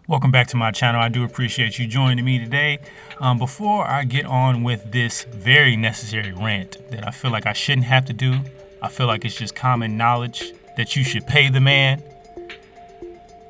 Welcome back to my channel. I do appreciate you joining me today. Before I get on with this very necessary rant that I feel like I shouldn't have to do, I feel like it's just common knowledge that you should pay the man.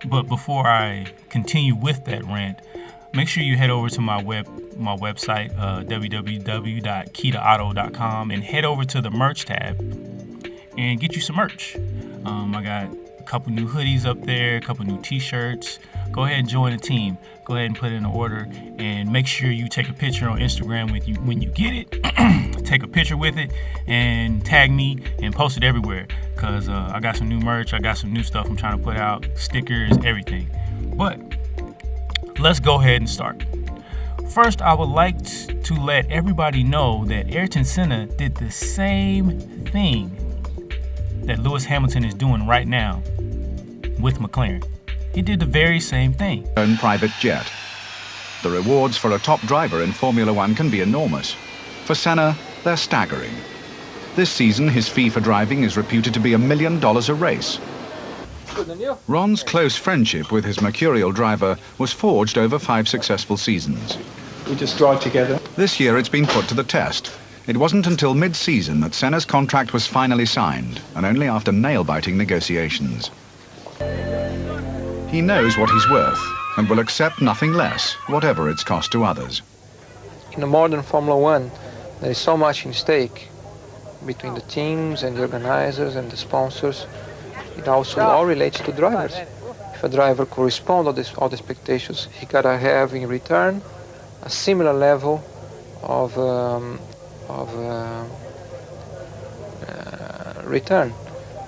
But before I continue with that rant, make sure you head over to my website, www.kitaauto.com, and head over to the merch tab and get you some merch. I got a couple new hoodies up there, a couple new t-shirts. Go ahead and join the team. Go ahead and put in an order, and make sure you take a picture on Instagram with you when you get it. Take a picture with it and tag me and post it everywhere, because I got some new merch. I got some new stuff I'm trying to put out, stickers, everything. But let's go ahead and start. First, I would like to let everybody know that Ayrton Senna did the same thing that Lewis Hamilton is doing right now with McLaren. He did the very same thing. Own private jet. The rewards for a top driver in Formula One can be enormous. For Senna, they're staggering. This season, his fee for driving is reputed to be $1 million a race. Ron's close friendship with his mercurial driver was forged over 5 successful seasons. We just drive together. This year, it's been put to the test. It wasn't until mid-season that Senna's contract was finally signed, and only after nail-biting negotiations. He knows what he's worth and will accept nothing less, whatever it's cost to others. In the modern Formula One, there is so much in stake between the teams and the organizers and the sponsors. It also all relates to drivers. If a driver corresponds to all the expectations, he gotta have in return a similar level of return.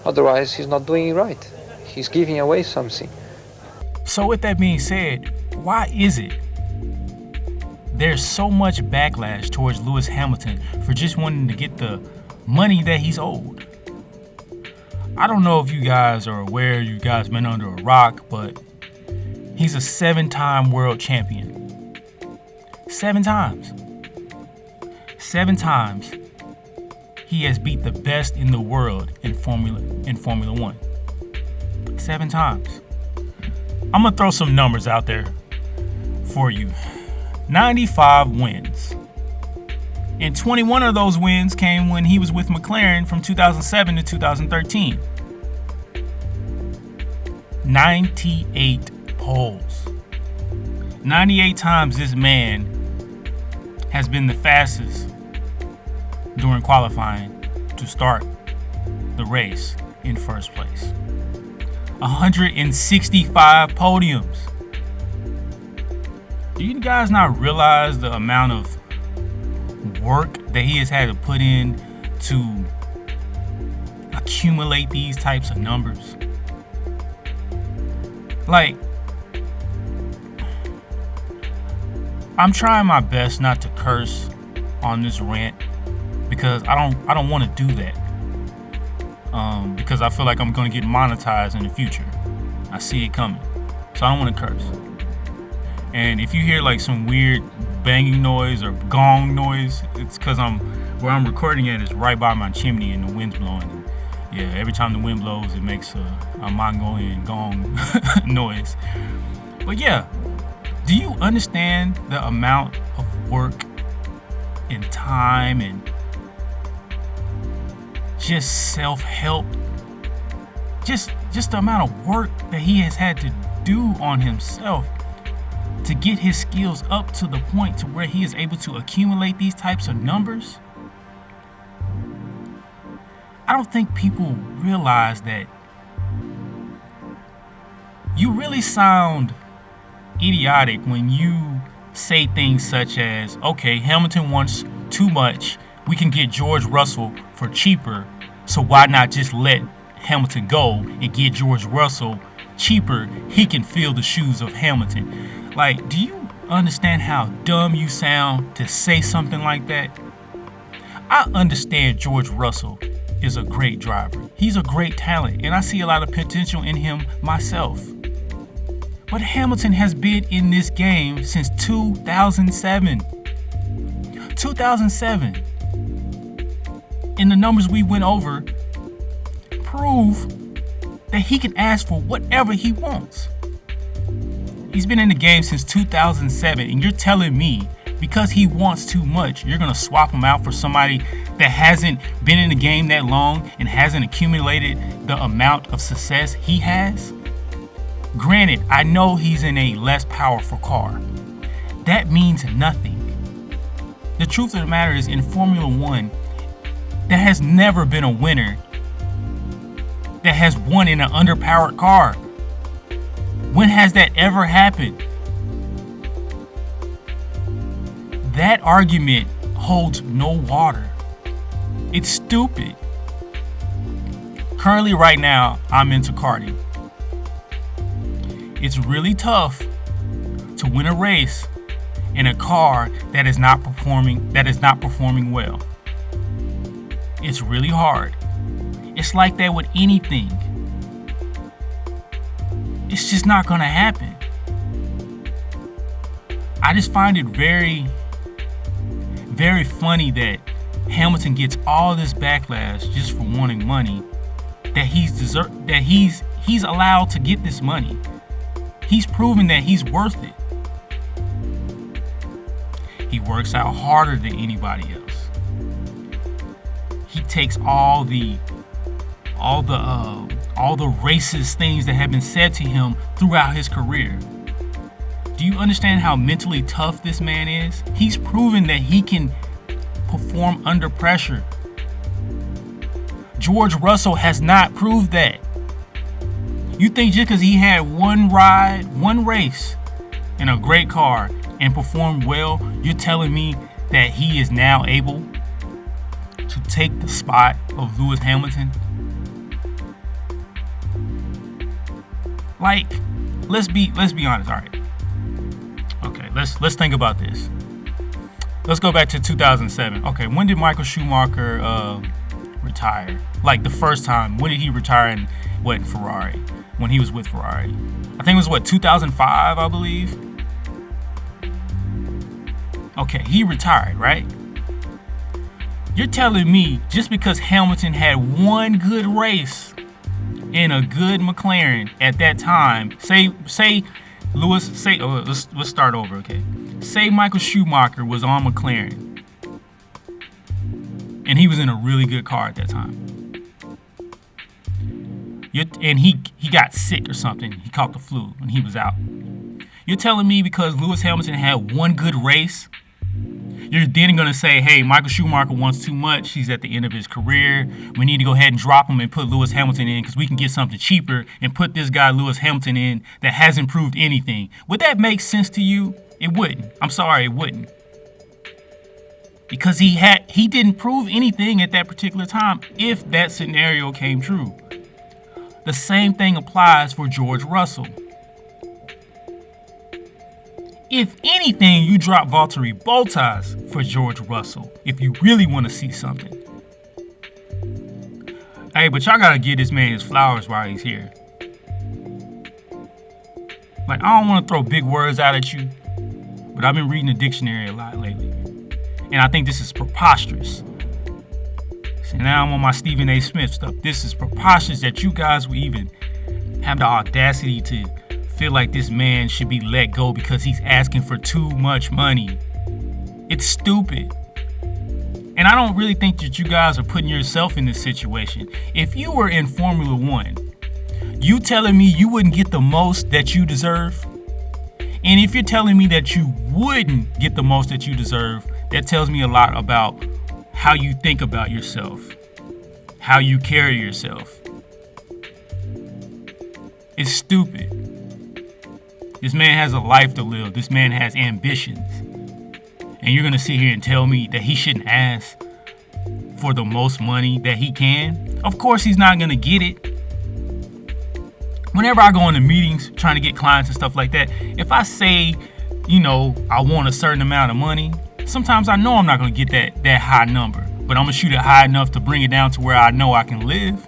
Otherwise, he's not doing it right. He's giving away something. So with that being said, why is it there's so much backlash towards Lewis Hamilton for just wanting to get the money that he's owed? I don't know if you guys are aware, you guys been under a rock, but he's a 7-time world champion. 7 times. 7 times he has beat the best in the world in Formula One. 7 times. I'm gonna throw some numbers out there for you. 95 wins. And 21 of those wins came when he was with McLaren from 2007 to 2013. 98 poles. 98 times this man has been the fastest during qualifying to start the race in first place. 165 podiums. Do you guys not realize the amount of work that he has had to put in to accumulate these types of numbers? Like, I'm trying my best not to curse on this rant because I don't want to do that. Because I feel like I'm going to get monetized in the future. I see it coming. So I don't want to curse. And if you hear like some weird banging noise or gong noise, it's because where I'm recording at is right by my chimney and the wind's blowing. And yeah, every time the wind blows, it makes a Mongolian gong noise. But yeah, do you understand the amount of work and time and just self-help, just the amount of work that he has had to do on himself to get his skills up to the point to where he is able to accumulate these types of numbers? I don't think people realize that you really sound idiotic when you say things such as, okay, Hamilton wants too much, we can get George Russell for cheaper, so why not just let Hamilton go and get George Russell cheaper? He can fill the shoes of Hamilton. Like, do you understand how dumb you sound to say something like that? I understand George Russell is a great driver. He's a great talent, and I see a lot of potential in him myself. But Hamilton has been in this game since 2007. 2007. And the numbers we went over prove that he can ask for whatever he wants. He's been in the game since 2007, and you're telling me because he wants too much, you're going to swap him out for somebody that hasn't been in the game that long and hasn't accumulated the amount of success he has? Granted, I know he's in a less powerful car. That means nothing. The truth of the matter is, in Formula One, there has never been a winner that has won in an underpowered car. When has that ever happened? That argument holds no water. It's stupid. Currently, right now, I'm into karting. It's really tough to win a race in a car that is not performing well. It's really hard. It's like that with anything. It's just not gonna happen. I just find it very, very funny that Hamilton gets all this backlash just for wanting money, that he's allowed to get this money. He's proven that he's worth it. He works out harder than anybody else. He takes all the racist things that have been said to him throughout his career. Do you understand how mentally tough this man is? He's proven that he can perform under pressure. George Russell has not proved that. You think just because he had one race in a great car and performed well, you're telling me that he is now able to take the spot of Lewis Hamilton? Like, let's be honest. All right. Okay, let's think about this. Let's go back to 2007. Okay, when did Michael Schumacher retire? Like the first time, when did he retire in Ferrari? When he was with Ferrari, I think it was 2005, I believe. Okay, he retired, right? You're telling me just because Hamilton had one good race in a good McLaren at that time, let's start over, okay? Say Michael Schumacher was on McLaren and he was in a really good car at that time. And he got sick or something. He caught the flu and he was out. You're telling me because Lewis Hamilton had one good race, you're then going to say, hey, Michael Schumacher wants too much. He's at the end of his career. We need to go ahead and drop him and put Lewis Hamilton in because we can get something cheaper and put this guy Lewis Hamilton in that hasn't proved anything. Would that make sense to you? It wouldn't. I'm sorry, it wouldn't. Because he didn't prove anything at that particular time if that scenario came true. The same thing applies for George Russell. If anything, you drop Valtteri Bottas for George Russell if you really want to see something. Hey, but y'all gotta give this man his flowers while he's here. Like, I don't want to throw big words out at you, but I've been reading the dictionary a lot lately. And I think this is preposterous. So now I'm on my Stephen A. Smith stuff. This is preposterous that you guys would even have the audacity to feel like this man should be let go because he's asking for too much money. It's stupid. And I don't really think that you guys are putting yourself in this situation. If you were in Formula One, you telling me you wouldn't get the most that you deserve? And if you're telling me that you wouldn't get the most that you deserve, that tells me a lot about how you think about yourself, how you carry yourself. It's stupid. This man has a life to live. This man has ambitions. And you're going to sit here and tell me that he shouldn't ask for the most money that he can? Of course he's not going to get it. Whenever I go into meetings trying to get clients and stuff like that, if I say, I want a certain amount of money, sometimes I know I'm not going to get that high number. But I'm going to shoot it high enough to bring it down to where I know I can live.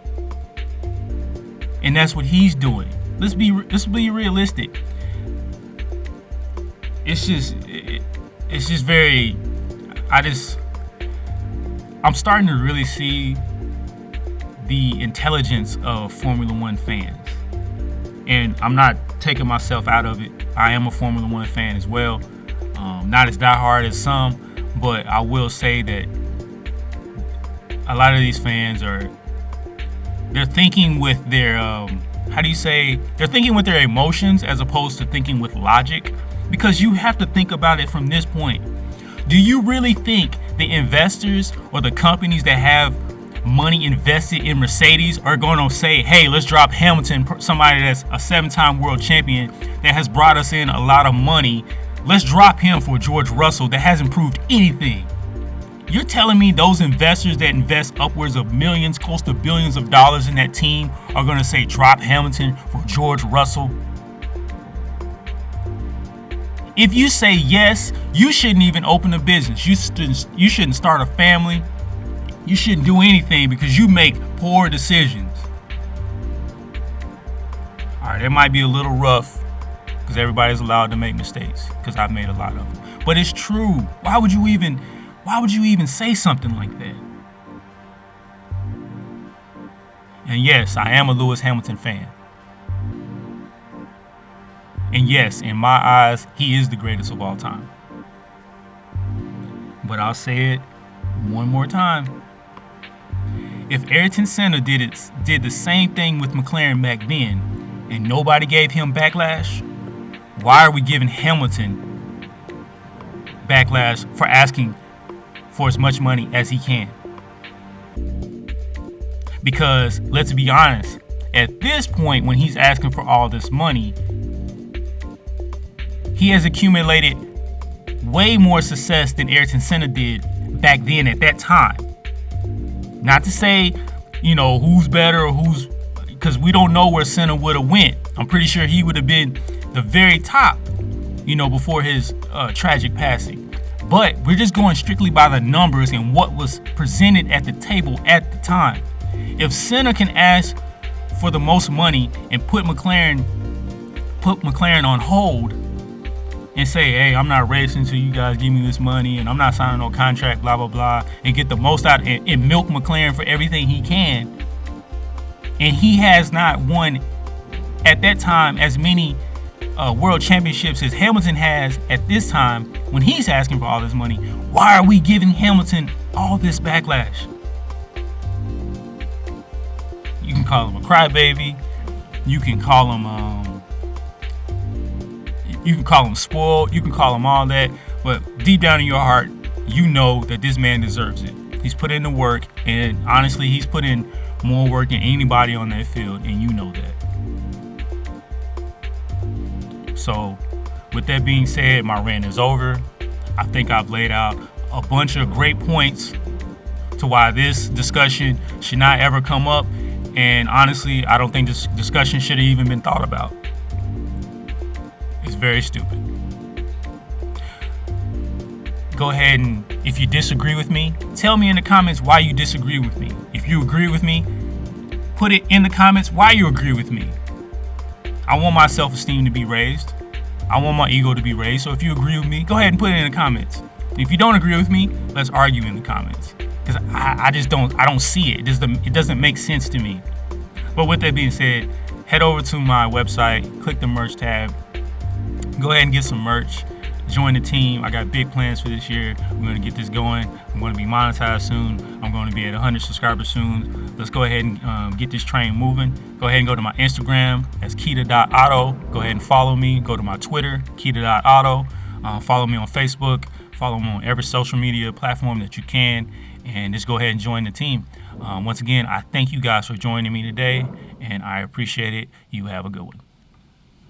And that's what he's doing. Let's be realistic. It's just very, I'm starting to really see the intelligence of Formula One fans. And I'm not taking myself out of it. I am a Formula One fan as well. Not as diehard as some, but I will say that a lot of these fans they're thinking with their, they're thinking with their emotions as opposed to thinking with logic. Because you have to think about it from this point. Do you really think the investors or the companies that have money invested in Mercedes are going to say, hey, let's drop Hamilton, somebody that's a 7-time world champion that has brought us in a lot of money. Let's drop him for George Russell that hasn't proved anything. You're telling me those investors that invest upwards of millions, close to billions of dollars in that team are going to say drop Hamilton for George Russell? If you say yes, you shouldn't even open a business. You shouldn't start a family. You shouldn't do anything because you make poor decisions. All right, it might be a little rough because everybody's allowed to make mistakes, because I've made a lot of them. But it's true. Why would you even say something like that? And yes, I am a Lewis Hamilton fan. And yes, in my eyes, he is the greatest of all time. But I'll say it one more time. If Ayrton Senna did the same thing with McLaren back then, and nobody gave him backlash, why are we giving Hamilton backlash for asking for as much money as he can? Because let's be honest, at this point when he's asking for all this money, he has accumulated way more success than Ayrton Senna did back then at that time. Not to say, who's better or because we don't know where Senna would have went. I'm pretty sure he would have been the very top, before his tragic passing. But we're just going strictly by the numbers and what was presented at the table at the time. If Senna can ask for the most money and put McLaren on hold and say, hey, I'm not racing until you guys give me this money, and I'm not signing no contract, blah, blah, blah, and get the most out and milk McLaren for everything he can. And he has not won at that time as many world championships as Hamilton has at this time when he's asking for all this money. Why are we giving Hamilton all this backlash? You can call him a crybaby. You can call him spoiled. You can call him all that. But deep down in your heart, you know that this man deserves it. He's put in the work, and honestly, he's put in more work than anybody on that field, and you know that. So, with that being said, my rant is over. I think I've laid out a bunch of great points to why this discussion should not ever come up. And honestly, I don't think this discussion should have even been thought about. It's very stupid. Go ahead and, if you disagree with me, tell me in the comments why you disagree with me. If you agree with me, put it in the comments why you agree with me. I want my self-esteem to be raised. I want my ego to be raised. So if you agree with me, go ahead and put it in the comments. If you don't agree with me, let's argue in the comments. Because I don't see it. It doesn't make sense to me. But with that being said, head over to my website, click the merch tab. Go ahead and get some merch. Join the team. I got big plans for this year. We're going to get this going. I'm going to be monetized soon. I'm going to be at 100 subscribers soon. Let's go ahead and get this train moving. Go ahead and go to my Instagram. That's kita.auto. Go ahead and follow me. Go to my Twitter, kita.auto. Follow me on Facebook. Follow me on every social media platform that you can. And just go ahead and join the team. Once again, I thank you guys for joining me today, and I appreciate it. You have a good one.